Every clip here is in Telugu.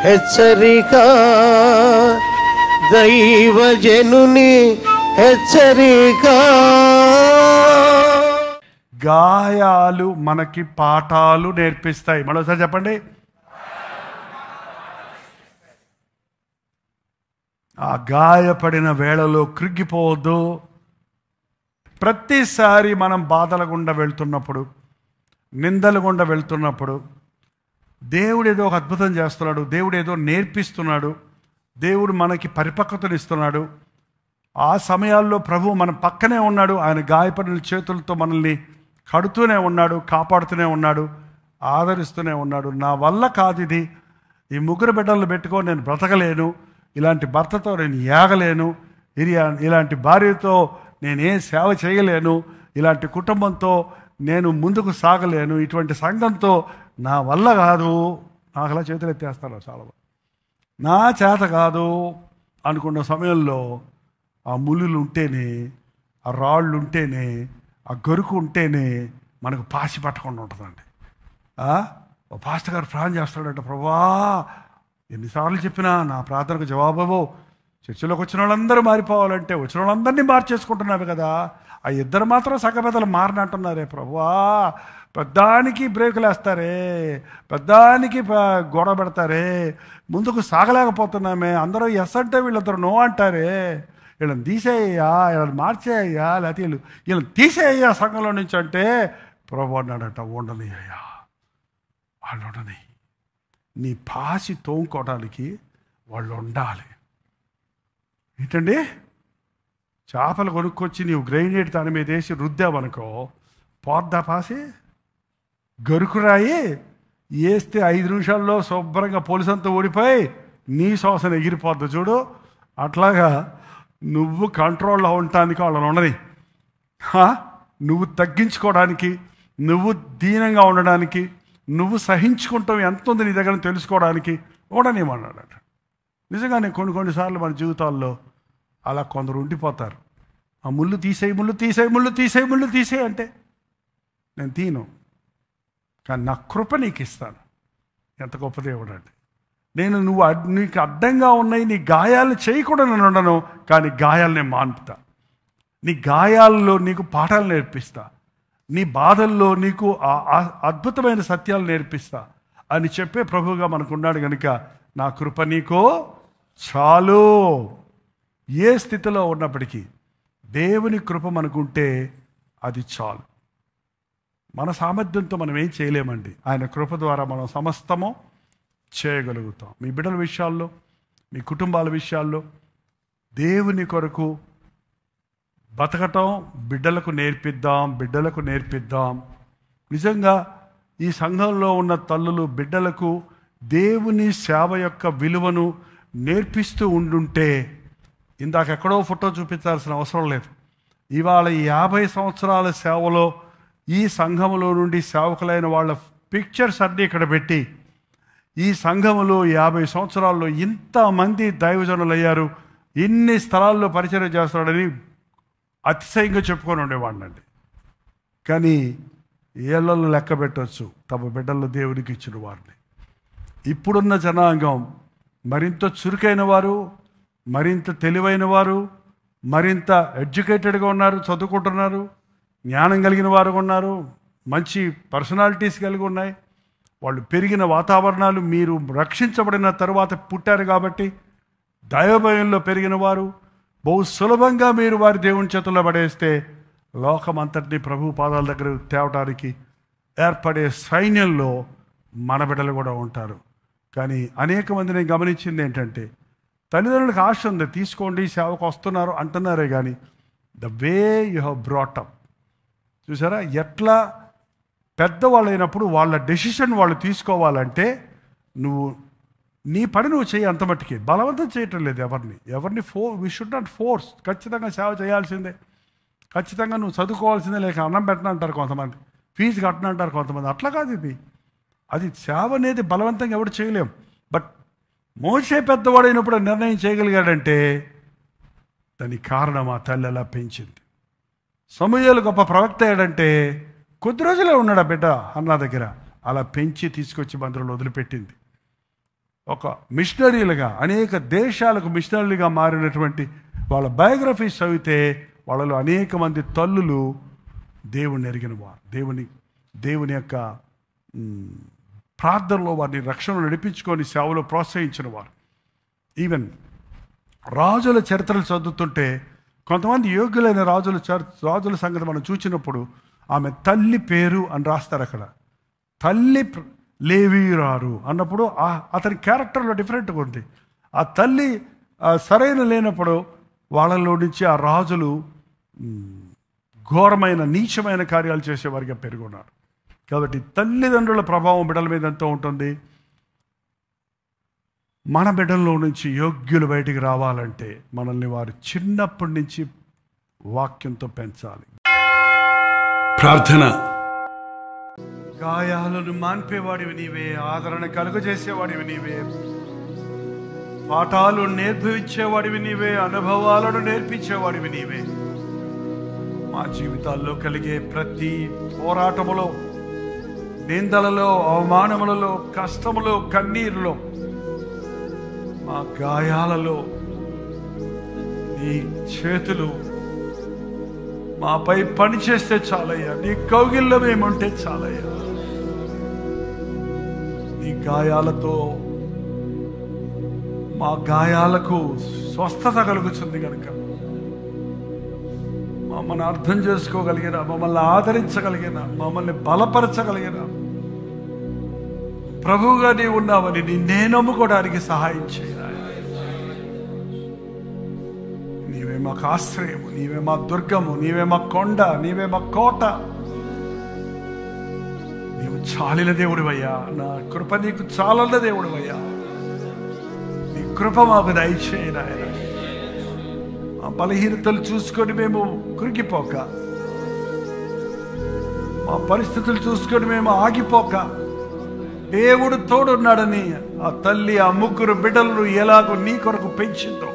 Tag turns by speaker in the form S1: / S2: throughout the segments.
S1: హెచ్చరిక, దైవజనుని హెచ్చరిక.
S2: గాయాలు మనకి పాఠాలు నేర్పిస్తాయి. మరోసారి చెప్పండి. ఆ గాయపడిన వేళలో కృంగిపోవద్దు. ప్రతిసారి మనం బాధల గుండా వెళ్తున్నప్పుడు, నిందల గుండా వెళ్తున్నప్పుడు, దేవుడు ఏదో ఒక అద్భుతం చేస్తున్నాడు, దేవుడు ఏదో నేర్పిస్తున్నాడు, దేవుడు మనకి పరిపక్వతనిస్తున్నాడు. ఆ సమయాల్లో ప్రభువు మన పక్కనే ఉన్నాడు. ఆయన గాయపడిన చేతులతో మనల్ని కడుతూనే ఉన్నాడు, కాపాడుతూనే ఉన్నాడు, ఆదరిస్తూనే ఉన్నాడు. నా వల్ల కాదు ఇది, ఈ ముగ్గురు బిడ్డలను పెట్టుకొని నేను బ్రతకలేను, ఇలాంటి భర్తతో నేను ఏగలేను, ఇలాంటి భార్యతో నేనే సేవ చేయలేను, ఇలాంటి కుటుంబంతో నేను ముందుకు సాగలేను, ఇటువంటి సంఘంతో నా వల్ల కాదు, నాకు అలా చేతులు ఎత్తేస్తాను చాలా. నా చేత కాదు అనుకున్న సమయంలో ఆ ముళ్ళులు ఉంటేనే, ఆ రాళ్ళు ఉంటేనే, ఆ గరుకు ఉంటేనే మనకు పాసి పట్టకుండా ఉంటుందండి. ఓ పాస్టర్ గారు ప్రార్థన చేస్తాడంట, ప్రభువా ఎన్నిసార్లు చెప్పినా నా ప్రార్థనకు జవాబు, చర్చిలోకి వచ్చిన వాళ్ళందరూ మారిపోవాలంటే వచ్చిన వాళ్ళందరినీ మార్చేసుకుంటున్నావు కదా, ఆ ఇద్దరు మాత్రం సగపెదలు మారినంటున్నారే ప్రభువా, పెద్దానికి బ్రేకులు వేస్తారే, పెద్దానికి గొడవ పెడతారే, ముందుకు సాగలేకపోతున్నామే, అందరూ ఎస్ అంటే వీళ్ళిద్దరు నో అంటారే, వీళ్ళని తీసేయ్యా, వీళ్ళని మార్చేయ్యా, లేకపోతే వీళ్ళని తీసేయ్యా సంఘంలో నుంచి అంటే ప్రభు అన్నాడట, ఉండని అయ్యా, వాళ్ళు ఉండని, నీ పాసి తోముకోవడానికి వాళ్ళు ఉండాలి. ఏంటండి, చేపలు కొనుక్కొచ్చి నీవు గ్రైండెడ్ దాని మీద వేసి రుద్దావనుకో, పోద్దా పాసి? గరుకురాయి వేస్తే 5 నిమిషాల్లో శుభ్రంగా పోలీసంతా ఓడిపోయి నీ శ్వాసన ఎగిరిపోద్దు చూడు. అట్లాగా నువ్వు కంట్రోల్లో ఉండటానికి వాళ్ళని ఉండని, నువ్వు తగ్గించుకోవడానికి, నువ్వు దీనంగా ఉండడానికి, నువ్వు సహించుకుంటావు ఎంత ఉంది నీ దగ్గర తెలుసుకోవడానికి ఉండనేమన్నాడట. నిజంగానే కొన్నిసార్లు మన జీవితాల్లో అలా కొందరు ఉండిపోతారు. ఆ ముళ్ళు తీసేయి, ముళ్ళు తీసేయి, ముళ్ళు తీసేయి, ముళ్ళు తీసేయి అంటే నేను తీను, కానీ నా కృప నీకు ఇస్తాను. ఎంత గొప్ప దేవుడు అండి. నేను నీకు అడ్డంగా ఉన్నాయి, నీ గాయాలు చేయకుండా నేను ఉండను, కానీ గాయాలనే మాన్పుతా, నీ గాయాల్లో నీకు పాఠాలు నేర్పిస్తా, నీ బాధల్లో నీకు అద్భుతమైన సత్యాలు నేర్పిస్తా అని చెప్పే ప్రభువుగా మనకున్నాడు కనుక నా కృప నీకు చాలు. ఏ స్థితిలో ఉన్నప్పటికీ దేవుని కృప మనకుంటే అది చాలు. మన సామర్థ్యంతో మనం ఏం చేయలేమండి, ఆయన కృప ద్వారా మనం సమస్తము చేయగలుగుతాం. మీ బిడ్డల విషయాల్లో, మీ కుటుంబాల విషయాల్లో దేవుని కొరకు బతకటం బిడ్డలకు నేర్పిద్దాం. నిజంగా ఈ సంఘంలో ఉన్న తల్లులు బిడ్డలకు దేవుని సేవ యొక్క విలువను నేర్పిస్తూ ఉండుంటే, ఇందాక ఎక్కడో ఫోటో చూపించాల్సిన అవసరం లేదు. ఇవాళ 50 సంవత్సరాల సేవలో ఈ సంఘములో నుండి సేవకులైన వాళ్ళ పిక్చర్స్ అన్నీ ఇక్కడ పెట్టి, ఈ సంఘములో 50 సంవత్సరాల్లో ఇంతమంది దైవజనులు అయ్యారు, ఇన్ని స్థలాల్లో పరిచయం చేస్తున్నాడని అతిశయంగా చెప్పుకొని ఉండేవాడినండి. కానీ ఏళ్ళలో లెక్క పెట్టవచ్చు తమ బిడ్డల్లో దేవునికి ఇచ్చిన వారిని. ఇప్పుడున్న జనాంగం మరింత చురుకైన వారు, మరింత తెలివైన వారు, మరింత ఎడ్యుకేటెడ్గా ఉన్నారు, చదువుకుంటున్నారు, జ్ఞానం కలిగిన వారు ఉన్నారు, మంచి పర్సనాలిటీస్ కలిగి ఉన్నాయి. వాళ్ళు పెరిగిన వాతావరణాలు, మీరు రక్షించబడిన తరువాత పుట్టారు కాబట్టి దైవభయంలో పెరిగిన వారు, బహు సులభంగా మీరు వారి దేవుని చేతుల్లో పడేస్తే లోకమంతటిని ప్రభు పాదాల దగ్గర తేవటానికి ఏర్పడే సైన్యంలో మన బిడ్డలు కూడా ఉంటారు. కానీ అనేక మంది నేను గమనించింది ఏంటంటే, తల్లిదండ్రులకు ఆశ ఉంది, తీసుకోండి సేవకు వస్తున్నారు అంటున్నారే కానీ the way you have brought up, చూసారా, ఎట్లా పెద్దవాళ్ళు అయినప్పుడు వాళ్ళ డెసిషన్ వాళ్ళు తీసుకోవాలంటే నువ్వు నీ పని నువ్వు చేయి, అంత మట్టుకి బలవంతం చేయటం లేదు ఎవరిని వి షుడ్ నాట్ ఫోర్స్. ఖచ్చితంగా సేవ చేయాల్సిందే, ఖచ్చితంగా నువ్వు చదువుకోవాల్సిందే, లేక అన్నం పెట్టనంటారు కొంతమంది, ఫీజు కట్టనంటారు కొంతమంది. అట్లా కాదు ఇది, అది సేవ అనేది బలవంతంగా ఎవరు చేయలేం. బట్ మోసే పెద్దవాడైనప్పుడు నిర్ణయం చేయగలిగాడంటే దానికి కారణం ఆ తల్లి అలా పెంచింది. సమూయేలు గొప్ప ప్రవక్త అయ్యాడంటే కొద్ది రోజులే ఉన్నాడు ఆ బిడ్డ అన్న దగ్గర, అలా పెంచి తీసుకొచ్చి మందిరంలో వదిలిపెట్టింది. ఒక మిషనరీలుగా అనేక దేశాలకు మిషనరీలుగా మారినటువంటి వాళ్ళ బయోగ్రఫీస్ చదివితే వాళ్ళలో అనేక మంది తల్లులు దేవుని ఎరిగిన వారు, దేవుని యొక్క ప్రార్థనలో వారిని రక్షణను నడిపించుకొని సేవలో ప్రోత్సహించిన వారు. ఈవెన్ రాజుల చరిత్రలు చదువుతుంటే కొంతమంది యోగ్యులైన రాజుల సంగతి మనం చూసినప్పుడు ఆమె తల్లి పేరు అని రాస్తారు. అక్కడ తల్లి లేవీరారు అన్నప్పుడు అతని క్యారెక్టర్లో డిఫరెంట్గా ఉంది. ఆ తల్లి సరైన లేనప్పుడు వాళ్ళలో నుంచి ఆ రాజులు ఘోరమైన నీచమైన కార్యాలు చేసేవారిగా పెరుగున్నారు. కాబట్టి తల్లిదండ్రుల ప్రభావం బిడ్డల మీద ఎంతో ఉంటుంది. మన బిడ్డల్లో నుంచి యోగ్యులు బయటికి రావాలంటే మనల్ని వారు చిన్నప్పటి నుంచి వాక్యంతో పెంచాలి.
S3: ప్రార్థన.
S2: గాయాలను మాన్పేవాడివి నీవే, ఆదరణ కలుగజేసేవాడివి నీవే, పాఠాలు నేర్పించేవాడివి నీవే, అనుభవాలను నేర్పించేవాడివి నీవే. మా జీవితాల్లో కలిగే ప్రతి పోరాటములో, నిందలలో, అవమానములలో, కష్టములో, కన్నీరులో, మా గాయాలలో నీ చేతులు మాపై పనిచేస్తే చాలయ్యా. నీ కౌగిల్లో మేముంటే చాలయ్యా. నీ గాయాలతో మా గాయాలకు స్వస్థత కలుగుతుంది కనుక మమ్మల్ని అర్థం చేసుకోగలిగిన, మమ్మల్ని ఆదరించగలిగిన, మమ్మల్ని బలపరచగలిగిన ప్రభువుగా నీవు ఉన్నావని నిన్నే నమ్ముకోవడానికి సహాయం చేయాలి. నీవే మాకు ఆశ్రయము, నీవే మా దుర్గము, నీవే మా కొండ, నీవే మా కోట. నీవు చాలిన దేవుడివయ్యా. నా కృప నీకు చాలన్న దేవుడివయ్యా. నీ కృప మాకు దయచేయి నాయన. మా బలహీనతలు చూసుకొని మేము కురికిపోక, మా పరిస్థితులు చూసుకొని మేము ఆగిపోక, దేవుడు తోడున్నాడని ఆ తల్లి ఆ ముగ్గురు బిడ్డలను ఎలాగో నీ కొరకు పెంచిందో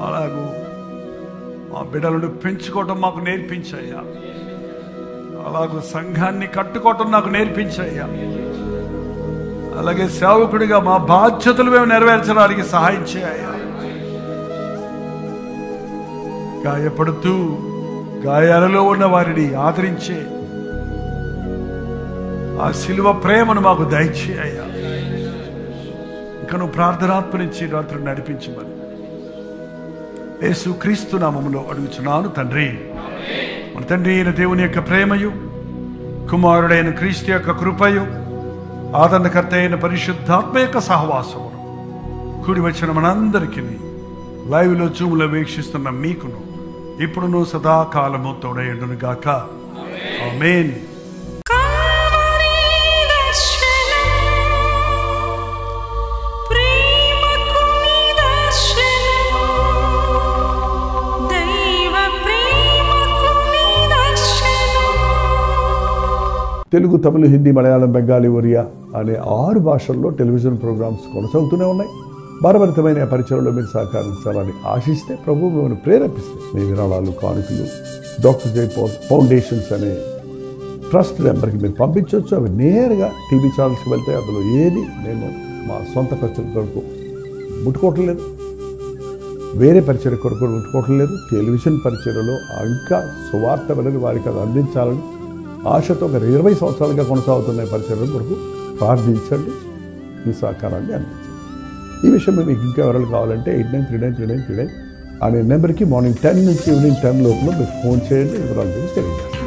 S2: అలాగూ మా బిడ్డలను పెంచుకోవటం మాకు నేర్పించయ్యా. అలాగూ సంఘాన్ని కట్టుకోవటం నాకు నేర్పించయ్యా. అలాగే సేవకుడిగా మా బాధ్యతలు మేము నెరవేర్చడానికి సహాయం చేయ్యా. గాయపడుతూ గాయాలలో ఉన్న వారిని ఆదరించే ఆ శిలువ ప్రేమను మాకు దయచేయ్యా. ఇంకా నువ్వు ప్రార్థనాత్మనిచ్చి రాత్రి నడిపించమని యేసు క్రీస్తు నామములో అడుగుచున్నాను తండ్రి. మన తండ్రి అయిన దేవుని యొక్క ప్రేమయు, కుమారుడైన క్రీస్తు యొక్క కృపయు, ఆదరణకర్త అయిన పరిశుద్ధాత్మ యొక్క సహవాసము కూడి వచ్చిన మనందరికీ లైవ్లో జూములో వీక్షిస్తున్న మీకును ఇప్పుడును సదాకాలము తోడయుండును గాక. ఆమేన్.
S3: తెలుగు, తమిళ, హిందీ, మలయాళం, బెంగాలీ, ఒరియా అనే 6 భాషల్లో టెలివిజన్ ప్రోగ్రామ్స్ కొనసాగుతూనే ఉన్నాయి. భారభరితమైన పరిచయంలో మీరు సహకరించాలని ఆశిస్తే ప్రభు మిమ్మల్ని ప్రేరేపిస్తే మీ విరాళాలు, కానుకలు డాక్టర్ జై ఫౌండేషన్స్ అనే ట్రస్ట్ నెంబర్కి మీరు పంపించవచ్చు. అవి నేరుగా టీవీ ఛానల్స్కి వెళ్తే అందులో ఏది నేను మా సొంత ఖర్చుల కొరకు ముట్టుకోవటం లేదు, వేరే పరిచయ కొరకు ముట్టుకోవటం లేదు. టెలివిజన్ పరిచయలో ఇంకా సువార్త అనేది వారికి అది అందించాలని ఆశతో ఒక 20 సంవత్సరాలుగా కొనసాగుతున్న పరిచయం కొరకు ప్రార్థించండి, మీ సహకారాన్ని అందించండి. ఈ విషయం మీకు ఇంకా వివరాలు కావాలంటే 89393939 అనే నెంబర్కి మార్నింగ్ 10 నుంచి ఈవినింగ్ 10 లోపల మీరు ఫోన్ చేయండి. వివరాల గురించి తెలియజేస్తాను.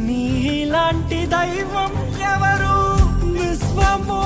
S4: నీలాంటి దైవం ఎవరు విశ్వము